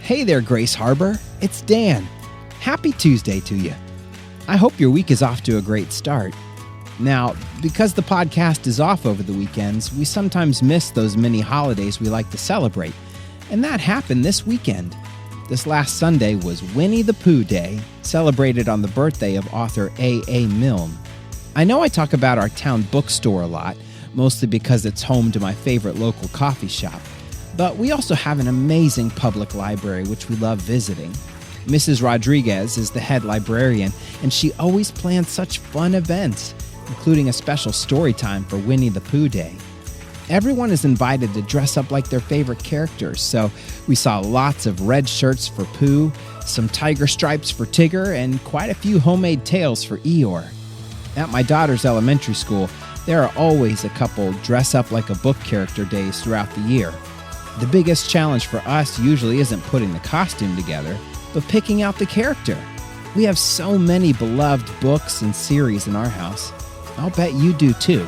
Hey there, Grace Harbor. It's Dan. Happy Tuesday to you. I hope your week is off to a great start. Now, because the podcast is off over the weekends, we sometimes miss those mini holidays we like to celebrate. And that happened this weekend. This last Sunday was Winnie the Pooh Day, celebrated on the birthday of author A.A. Milne. I know I talk about our town bookstore a lot, mostly because it's home to my favorite local coffee shop. But we also have an amazing public library which we love visiting. Mrs. Rodriguez is the head librarian, and she always plans such fun events, including a special story time for Winnie the Pooh Day. Everyone is invited to dress up like their favorite characters, so we saw lots of red shirts for Pooh, some tiger stripes for Tigger, and quite a few homemade tails for Eeyore. At my daughter's elementary school, there are always a couple dress up like a book character days throughout the year. The biggest challenge for us usually isn't putting the costume together, but picking out the character. We have so many beloved books and series in our house. I'll bet you do too.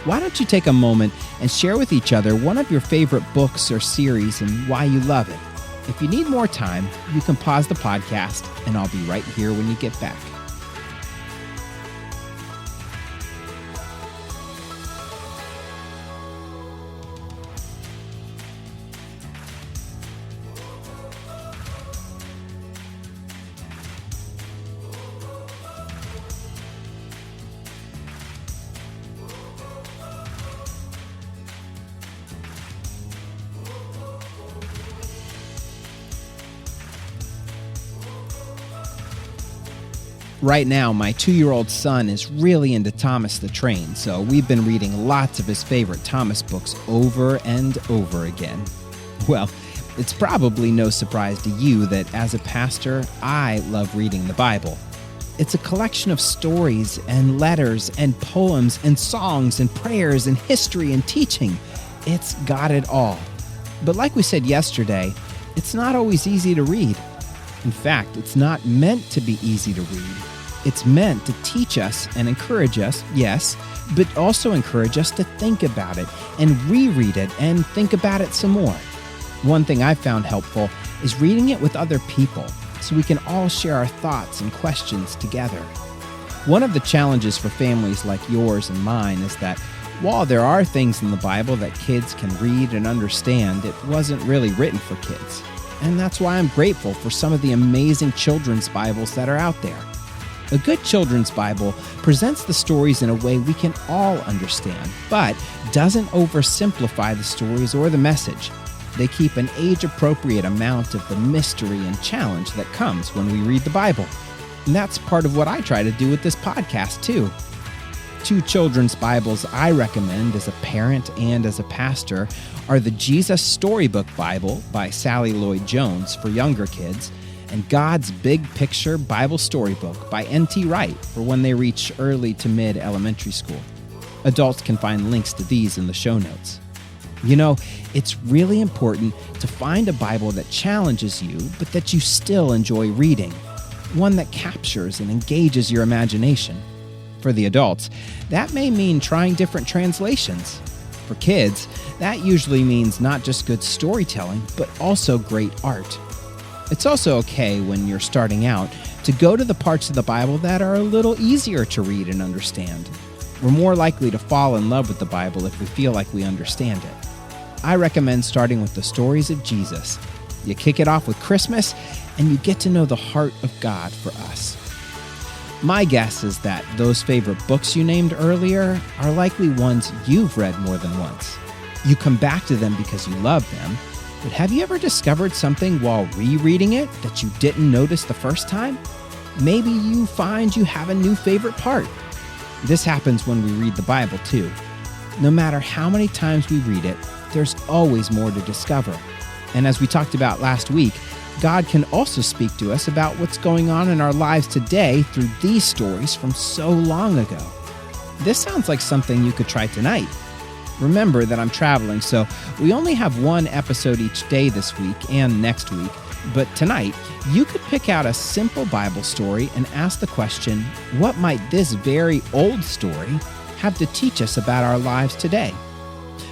Why don't you take a moment and share with each other one of your favorite books or series and why you love it? If you need more time, you can pause the podcast and I'll be right here when you get back. Right now, my 2-year-old son is really into Thomas the Train, so we've been reading lots of his favorite Thomas books over and over again. Well, it's probably no surprise to you that as a pastor, I love reading the Bible. It's a collection of stories and letters and poems and songs and prayers and history and teaching. It's got it all. But like we said yesterday, it's not always easy to read. In fact, it's not meant to be easy to read. It's meant to teach us and encourage us, yes, but also encourage us to think about it and reread it and think about it some more. One thing I've found helpful is reading it with other people so we can all share our thoughts and questions together. One of the challenges for families like yours and mine is that while there are things in the Bible that kids can read and understand, it wasn't really written for kids. And that's why I'm grateful for some of the amazing children's Bibles that are out there. A good children's Bible presents the stories in a way we can all understand, but doesn't oversimplify the stories or the message. They keep an age-appropriate amount of the mystery and challenge that comes when we read the Bible. And that's part of what I try to do with this podcast, too. 2 children's Bibles I recommend as a parent and as a pastor are the Jesus Storybook Bible by Sally Lloyd Jones for younger kids, and God's Big Picture Bible Storybook by N.T. Wright for when they reach early to mid-elementary school. Adults can find links to these in the show notes. You know, it's really important to find a Bible that challenges you, but that you still enjoy reading. One that captures and engages your imagination. For the adults, that may mean trying different translations. For kids, that usually means not just good storytelling, but also great art. It's also okay when you're starting out to go to the parts of the Bible that are a little easier to read and understand. We're more likely to fall in love with the Bible if we feel like we understand it. I recommend starting with the stories of Jesus. You kick it off with Christmas, and you get to know the heart of God for us. My guess is that those favorite books you named earlier are likely ones you've read more than once. You come back to them because you love them, but have you ever discovered something while rereading it that you didn't notice the first time? Maybe you find you have a new favorite part. This happens when we read the Bible too. No matter how many times we read it, there's always more to discover. And as we talked about last week, God can also speak to us about what's going on in our lives today through these stories from so long ago. This sounds like something you could try tonight. Remember that I'm traveling, so we only have one episode each day this week and next week. But tonight, you could pick out a simple Bible story and ask the question, what might this very old story have to teach us about our lives today?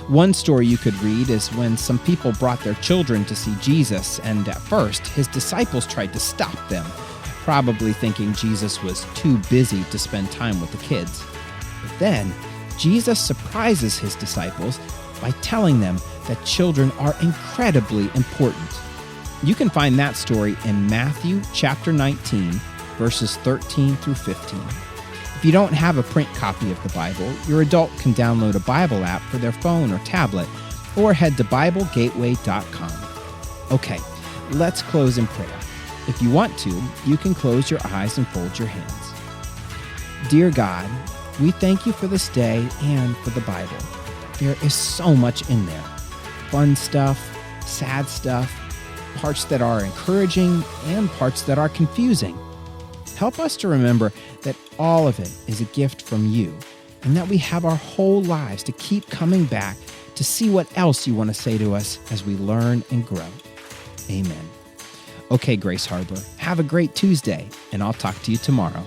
One story you could read is when some people brought their children to see Jesus, and at first, his disciples tried to stop them, probably thinking Jesus was too busy to spend time with the kids. But then, Jesus surprises his disciples by telling them that children are incredibly important. You can find that story in Matthew chapter 19, verses 13 through 15. If you don't have a print copy of the Bible, your adult can download a Bible app for their phone or tablet, or head to BibleGateway.com. Okay, let's close in prayer. If you want to, you can close your eyes and fold your hands. Dear God, we thank you for this day and for the Bible. There is so much in there. Fun stuff, sad stuff, parts that are encouraging, and parts that are confusing. Help us to remember that all of it is a gift from you, and that we have our whole lives to keep coming back to see what else you want to say to us as we learn and grow. Amen. Okay, Grace Harbor, have a great Tuesday, and I'll talk to you tomorrow.